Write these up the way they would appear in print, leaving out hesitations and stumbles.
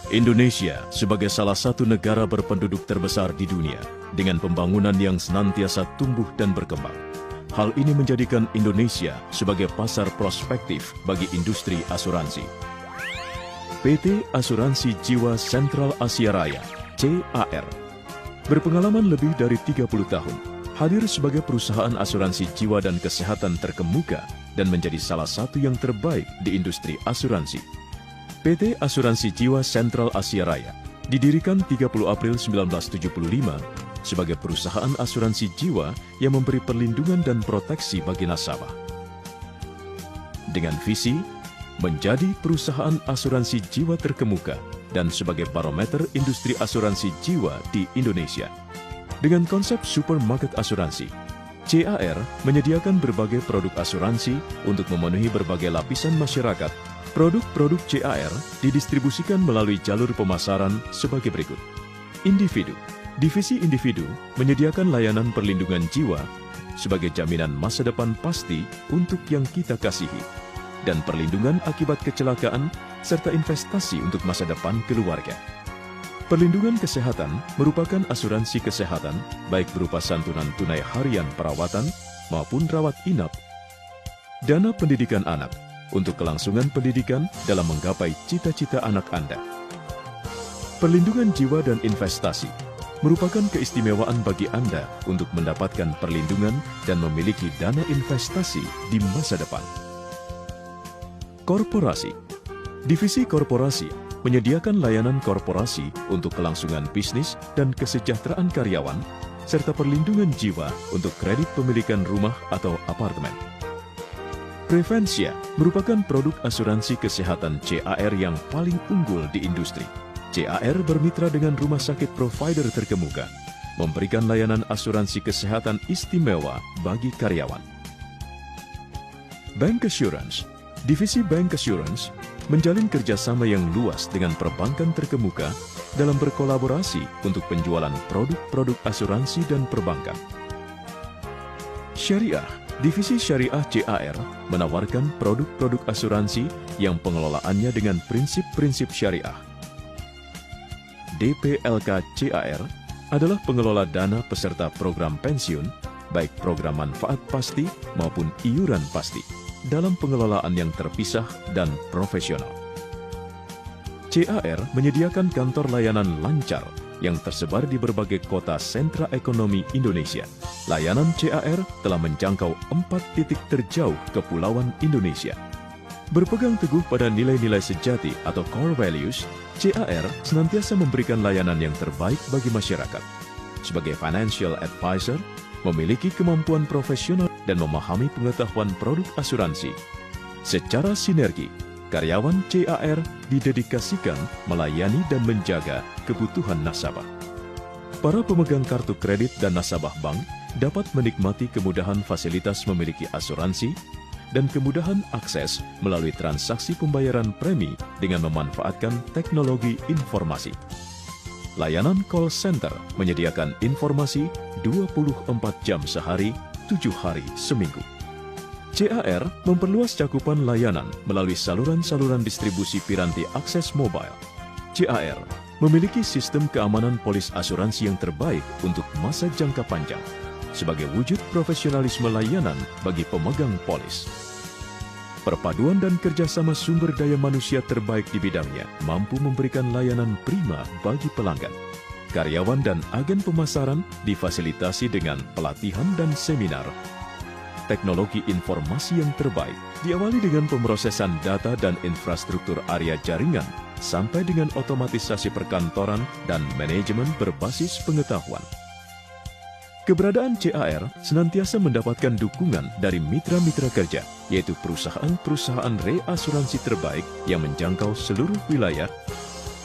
Indonesia sebagai salah satu negara berpenduduk terbesar di dunia dengan pembangunan yang senantiasa tumbuh dan berkembang. Hal ini menjadikan Indonesia sebagai pasar prospektif bagi industri asuransi. PT Asuransi Jiwa Sentral Asia Raya, CAR, berpengalaman lebih dari 30 tahun, hadir sebagai perusahaan asuransi jiwa dan kesehatan terkemuka dan menjadi salah satu yang terbaik di industri asuransi. PT Asuransi Jiwa Sentral Asia Raya didirikan 30 April 1975 sebagai perusahaan asuransi jiwa yang memberi perlindungan dan proteksi bagi nasabah. Dengan visi menjadi perusahaan asuransi jiwa terkemuka dan sebagai barometer industri asuransi jiwa di Indonesia. Dengan konsep supermarket asuransi, CAR menyediakan berbagai produk asuransi untuk memenuhi berbagai lapisan masyarakat. Produk-produk CAR didistribusikan melalui jalur pemasaran sebagai berikut. Individu. Divisi individu menyediakan layanan perlindungan jiwa sebagai jaminan masa depan pasti untuk yang kita kasihi, dan perlindungan akibat kecelakaan serta investasi untuk masa depan keluarga. Perlindungan kesehatan merupakan asuransi kesehatan baik berupa santunan tunai harian perawatan maupun rawat inap. Dana pendidikan anak untuk kelangsungan pendidikan dalam menggapai cita-cita anak Anda. Perlindungan jiwa dan investasi merupakan keistimewaan bagi Anda untuk mendapatkan perlindungan dan memiliki dana investasi di masa depan. Korporasi. Divisi korporasi menyediakan layanan korporasi untuk kelangsungan bisnis dan kesejahteraan karyawan, serta perlindungan jiwa untuk kredit pemilikan rumah atau apartemen. Prevensia merupakan produk asuransi kesehatan CAR yang paling unggul di industri. CAR bermitra dengan rumah sakit provider terkemuka, memberikan layanan asuransi kesehatan istimewa bagi karyawan. Bank Assurance. Divisi Bank Assurance menjalin kerjasama yang luas dengan perbankan terkemuka dalam berkolaborasi untuk penjualan produk-produk asuransi dan perbankan. Syariah. Divisi Syariah CAR menawarkan produk-produk asuransi yang pengelolaannya dengan prinsip-prinsip syariah. DPLK CAR adalah pengelola dana peserta program pensiun, baik program manfaat pasti maupun iuran pasti, dalam pengelolaan yang terpisah dan profesional. CAR menyediakan kantor layanan lancar yang tersebar di berbagai kota sentra ekonomi Indonesia. Layanan CAR telah menjangkau 4 titik terjauh kepulauan Indonesia. Berpegang teguh pada nilai-nilai sejati atau core values, CAR senantiasa memberikan layanan yang terbaik bagi masyarakat. Sebagai financial advisor, memiliki kemampuan profesional dan memahami pengetahuan produk asuransi. Secara sinergi, karyawan CAR didedikasikan melayani dan menjaga kebutuhan nasabah. Para pemegang kartu kredit dan nasabah bank dapat menikmati kemudahan fasilitas memiliki asuransi dan kemudahan akses melalui transaksi pembayaran premi dengan memanfaatkan teknologi informasi. Layanan call center menyediakan informasi 24 jam sehari, 7 hari seminggu. CAR memperluas cakupan layanan melalui saluran-saluran distribusi piranti akses mobile. CAR memiliki sistem keamanan polis asuransi yang terbaik untuk masa jangka panjang, sebagai wujud profesionalisme layanan bagi pemegang polis. Perpaduan dan kerjasama sumber daya manusia terbaik di bidangnya mampu memberikan layanan prima bagi pelanggan. Karyawan dan agen pemasaran difasilitasi dengan pelatihan dan seminar. Teknologi informasi yang terbaik diawali dengan pemrosesan data dan infrastruktur area jaringan sampai dengan otomatisasi perkantoran dan manajemen berbasis pengetahuan. Keberadaan CAR senantiasa mendapatkan dukungan dari mitra-mitra kerja, yaitu perusahaan-perusahaan reasuransi terbaik yang menjangkau seluruh wilayah.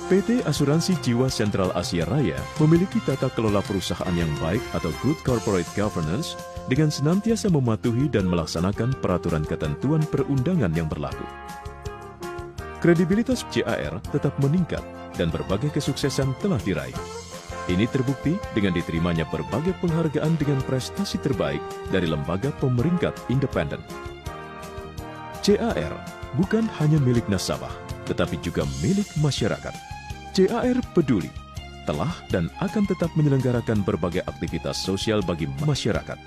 PT Asuransi Jiwa Sentral Asia Raya memiliki tata kelola perusahaan yang baik atau good corporate governance dengan senantiasa mematuhi dan melaksanakan peraturan ketentuan perundangan yang berlaku. Kredibilitas CAR tetap meningkat dan berbagai kesuksesan telah diraih. Ini terbukti dengan diterimanya berbagai penghargaan dengan prestasi terbaik dari lembaga pemeringkat independen. CAR bukan hanya milik nasabah, tetapi juga milik masyarakat. CAR Peduli telah dan akan tetap menyelenggarakan berbagai aktivitas sosial bagi masyarakat.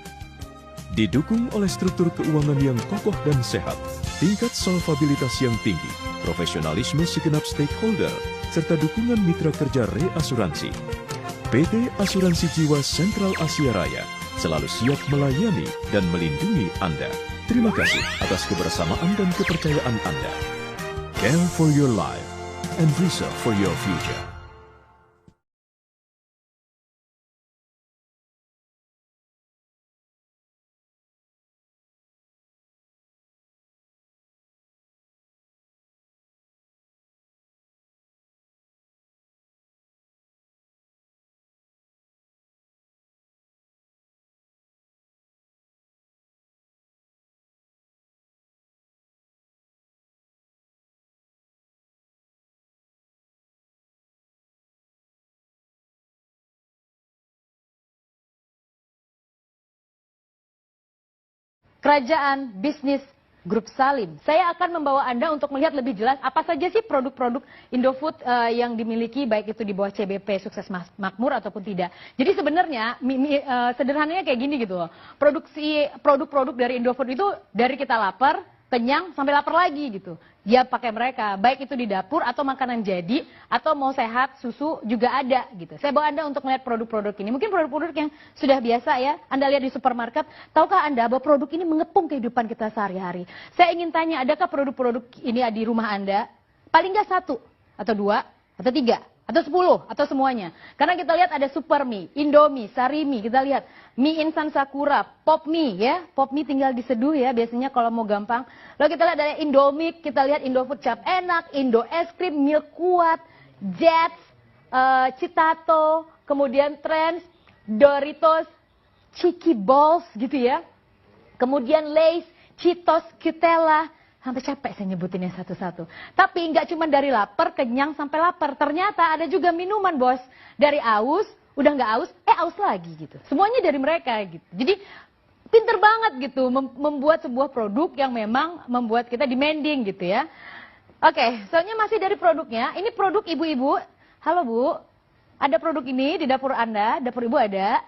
Didukung oleh struktur keuangan yang kokoh dan sehat, tingkat solvabilitas yang tinggi, profesionalisme segenap stakeholder, serta dukungan mitra kerja reasuransi, PT Asuransi Jiwa Sentral Asia Raya selalu siap melayani dan melindungi Anda. Terima kasih atas kebersamaan dan kepercayaan Anda. Care for your life and reserve for your future. Kerajaan Bisnis Grup Salim. Saya akan membawa Anda untuk melihat lebih jelas apa saja sih produk-produk Indofood yang dimiliki, baik itu di bawah CBP Sukses Makmur ataupun tidak. Jadi sebenarnya sederhananya kayak gini gitu loh. Produk-produk dari Indofood itu dari kita lapar, kenyang, sampai lapar lagi gitu. Dia pakai mereka, baik itu di dapur atau makanan jadi, atau mau sehat, susu juga ada gitu. Saya bawa Anda untuk melihat produk-produk ini. Mungkin produk-produk yang sudah biasa ya, Anda lihat di supermarket. Tahukah Anda bahwa produk ini mengepung kehidupan kita sehari-hari? Saya ingin tanya, adakah produk-produk ini di rumah Anda? Paling nggak 1, atau 2, atau 3, atau 10, atau semuanya. Karena kita lihat ada Super Mie, Indomie, Sarimi, kita lihat mie instan Sakura, Pop Mie ya. Pop Mie tinggal diseduh ya biasanya kalau mau gampang. Lalu kita lihat ada Indomie, kita lihat Indofood Cap Enak, Indo Es Krim, Milk Kuat, Jets, Citato, kemudian Trends, Doritos, Cheeky Balls gitu ya. Kemudian Lay's, Cheetos, Cutella. Sampai capek saya nyebutinnya satu-satu. Tapi nggak cuma dari lapar, kenyang sampai lapar. Ternyata ada juga minuman bos. Dari aus, udah nggak aus, aus lagi gitu. Semuanya dari mereka gitu. Jadi pinter banget gitu membuat sebuah produk yang memang membuat kita demanding gitu ya. Oke, soalnya masih dari produknya. Ini produk ibu-ibu. Halo Bu, ada produk ini di dapur Anda, dapur Ibu ada.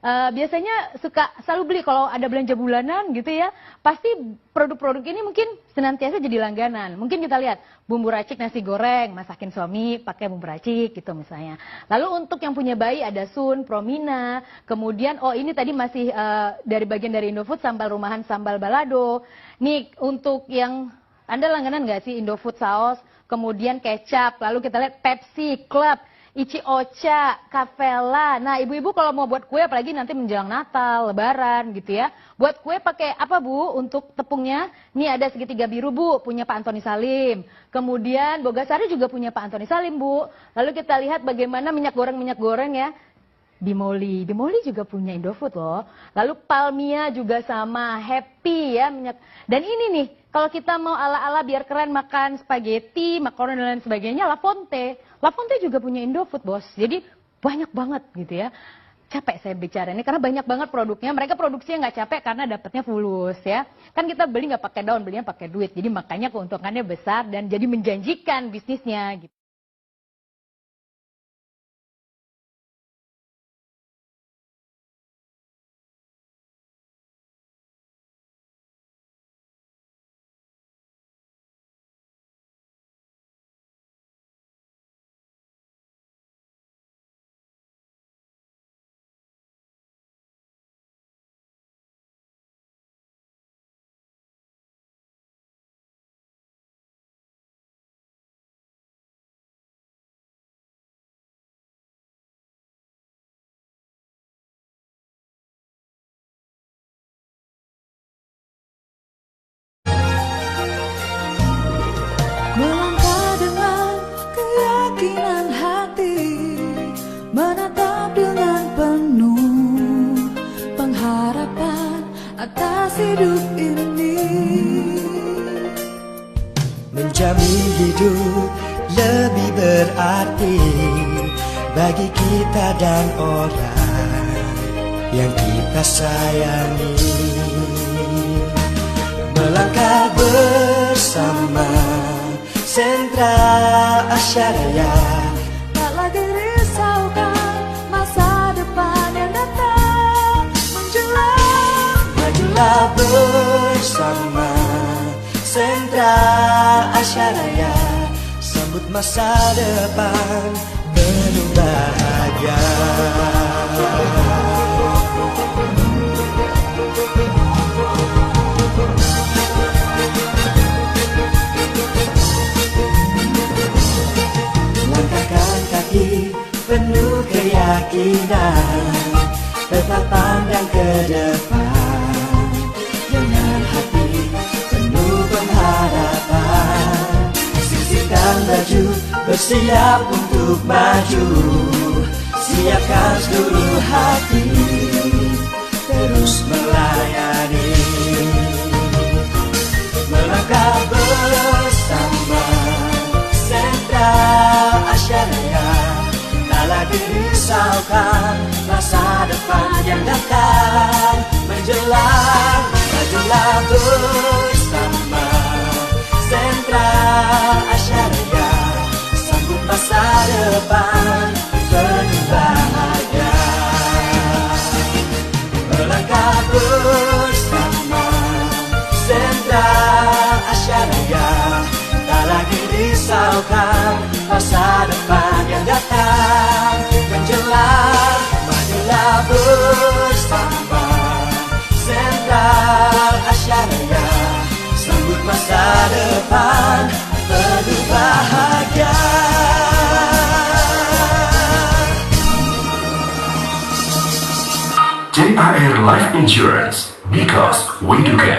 Biasanya suka selalu beli kalau ada belanja bulanan gitu ya. Pasti produk-produk ini mungkin senantiasa jadi langganan. Mungkin kita lihat bumbu racik nasi goreng, masakin suami pakai bumbu racik gitu misalnya. Lalu untuk yang punya bayi ada Sun, Promina. Kemudian ini tadi masih dari bagian dari Indofood sambal rumahan, sambal balado. Nih untuk yang Anda langganan nggak sih Indofood saus, kemudian kecap. Lalu kita lihat Pepsi, Club, Ichi Ocha, Kavela. Nah, ibu-ibu kalau mau buat kue apalagi nanti menjelang Natal, Lebaran gitu ya. Buat kue pakai apa Bu untuk tepungnya? Nih ada segitiga biru Bu, punya Pak Antoni Salim. Kemudian Bogasari juga punya Pak Antoni Salim Bu. Lalu kita lihat bagaimana minyak goreng ya. Bimoli juga punya Indofood loh. Lalu Palmia juga sama, Happy ya minyak. Dan ini nih, kalau kita mau ala-ala biar keren makan spaghetti, makaron dan lain sebagainya, La Fonte. La Fonte juga punya Indofood bos. Jadi banyak banget gitu ya. Capek saya bicara ini karena banyak banget produknya. Mereka produksinya nggak capek karena dapatnya fulus ya. Kan kita beli nggak pakai daun, belinya pakai duit. Jadi makanya keuntungannya besar dan jadi menjanjikan bisnisnya gitu. Melangkah dengan keyakinan hati, menatap dengan penuh pengharapan atas hidup ini. Menjamin hidup lebih berarti bagi kita dan orang yang kita sayangi. Melangkah bersama Sentra Asia Raya bersama Sentra Asyaraya, sambut masa depan penuh bahagia. Langkahkan kaki penuh keyakinan, tetap pandang ke depan dengan hati penuh pengharapan. Sisihkan baju, bersiap untuk maju, siapkan seluruh hati, terus melayani. Melangkah bersama Sentra Asyaraya, tak lagi risaukan masa depan yang datang menjelang. Majulah bersama Sentra Asyaraya, sambut masa depan penuh bahagia. Melangkah bersama Sentra Asyaraya, tak lagi risaukan masa depan yang datang menjelang. Majulah bersama Sentra Asyaraya, sambut masa depan penuh bahagia. JAR Life Insurance, because we do care.